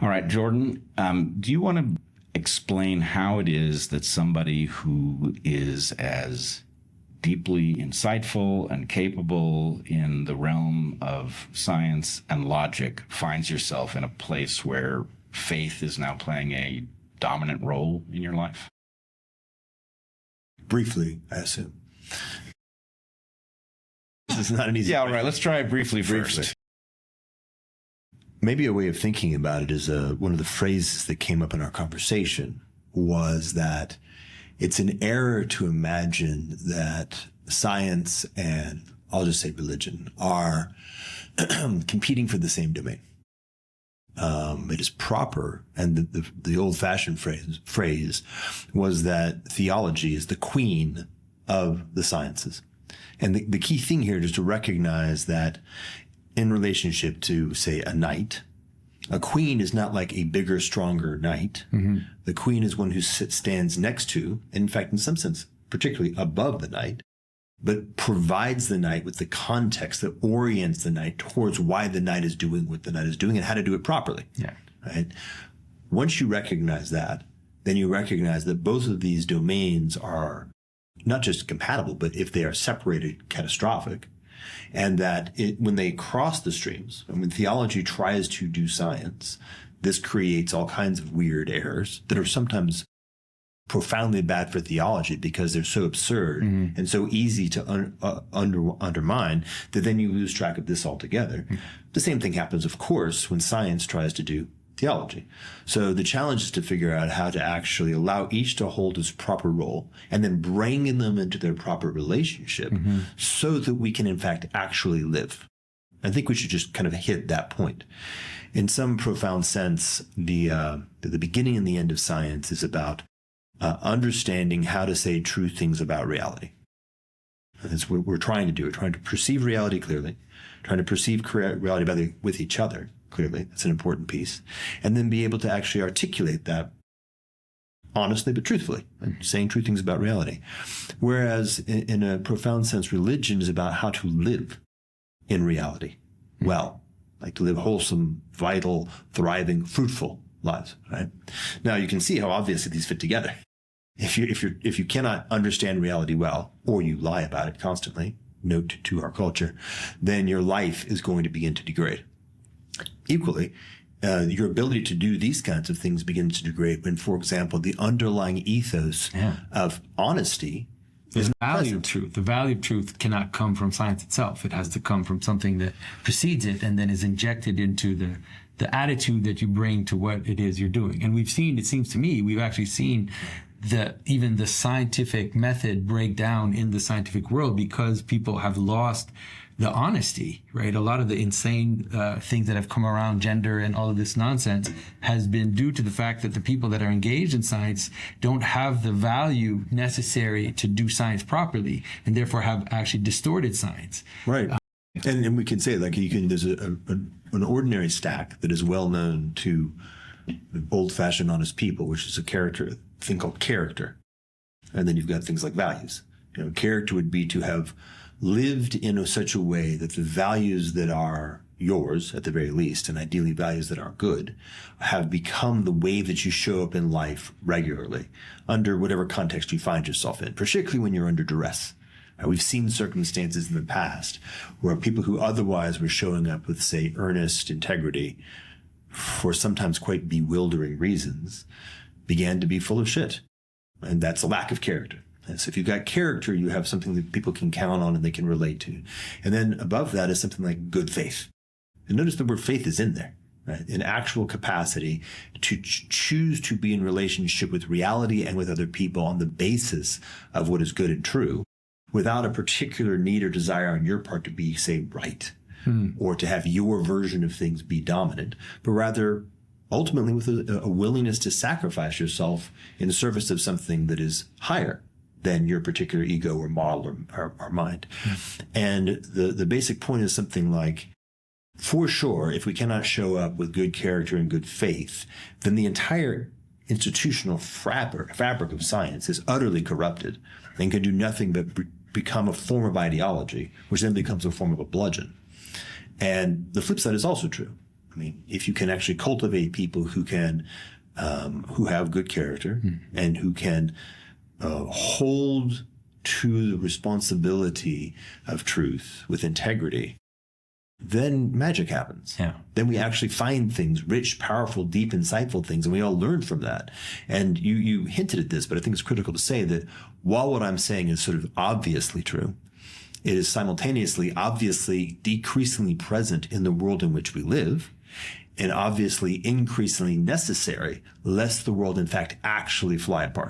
All right, Jordan, do you want to explain how it is that somebody who is as deeply insightful and capable in the realm of science and logic finds yourself in a place where faith is now playing a dominant role in your life? Briefly, I assume. This is not an easy all right, let's try it briefly first. Maybe a way of thinking about it is one of the phrases that came up in our conversation was that it's an error to imagine that science and, I'll just say religion, are competing for the same domain. It is proper, and the old-fashioned phrase was that theology is the queen of the sciences. And the key thing here is to recognize that in relationship to, say, a knight, a queen is not like a bigger, stronger knight. Mm-hmm. The queen is one who stands next to, in fact, in some sense, particularly above the knight, but provides the knight with the context that orients the knight towards why the knight is doing what the knight is doing and how to do it properly. Yeah. Right? Once you recognize that, then you recognize that both of these domains are not just compatible, but if they are separated, catastrophic. And that when they cross the streams, and when theology tries to do science, this creates all kinds of weird errors that are sometimes profoundly bad for theology because they're so absurd and so easy to undermine that then you lose track of this altogether. The same thing happens, of course, when science tries to do theology. So the challenge is to figure out how to actually allow each to hold its proper role and then bring them into their proper relationship so that we can, in fact, actually live. I think we should just kind of hit that point. In some profound sense, the beginning and the end of science is about understanding how to say true things about reality. That's what we're trying to do. We're trying to perceive reality clearly, trying to perceive reality with each other clearly. That's an important piece. And then be able to actually articulate that honestly but truthfully, and saying true things about reality. Whereas in a profound sense, religion is about how to live in reality well, like to live wholesome, vital, thriving, fruitful lives, right? Now you can see how obviously these fit together. If you cannot understand reality well, or you lie about it constantly, note to our culture, then your life is going to begin to degrade. Equally, your ability to do these kinds of things begins to degrade when, for example, the underlying ethos of honesty is the value of truth. The value of truth cannot come from science itself. It has to come from something that precedes it and then is injected into the attitude that you bring to what it is you're doing. And we've seen, it seems to me, we've actually seen even the scientific method break down in the scientific world because people have lost the honesty, right? A lot of the insane things that have come around gender and all of this nonsense has been due to the fact that the people that are engaged in science don't have the value necessary to do science properly and therefore have actually distorted science. Right. And we can say, like, there's an ordinary stack that is well known to old-fashioned honest people, which is a thing called character. And then you've got things like values. Character would be to have lived in such a way that the values that are yours, at the very least, and ideally values that are good, have become the way that you show up in life regularly, under whatever context you find yourself in, particularly when you're under duress. We've seen circumstances in the past where people who otherwise were showing up with, say, earnest integrity for sometimes quite bewildering reasons began to be full of shit. And that's a lack of character. So if you've got character, you have something that people can count on and they can relate to. And then above that is something like good faith. And notice the word faith is in there, right? An actual capacity to choose to be in relationship with reality and with other people on the basis of what is good and true, without a particular need or desire on your part to be, say, right, or to have your version of things be dominant, but rather ultimately with a willingness to sacrifice yourself in service of something that is higher than your particular ego or model or mind. And the basic point is something like, for sure, if we cannot show up with good character and good faith, then the entire institutional fabric of science is utterly corrupted and can do nothing but become a form of ideology, which then becomes a form of a bludgeon. And the flip side is also true. I mean, if you can actually cultivate people who can, who have good character and who can hold to the responsibility of truth with integrity, then magic happens. Yeah. Then we actually find things, rich, powerful, deep, insightful things, and we all learn from that. And you hinted at this, but I think it's critical to say that while what I'm saying is sort of obviously true, it is simultaneously, obviously, decreasingly present in the world in which we live, and obviously increasingly necessary, lest the world, in fact, actually fly apart.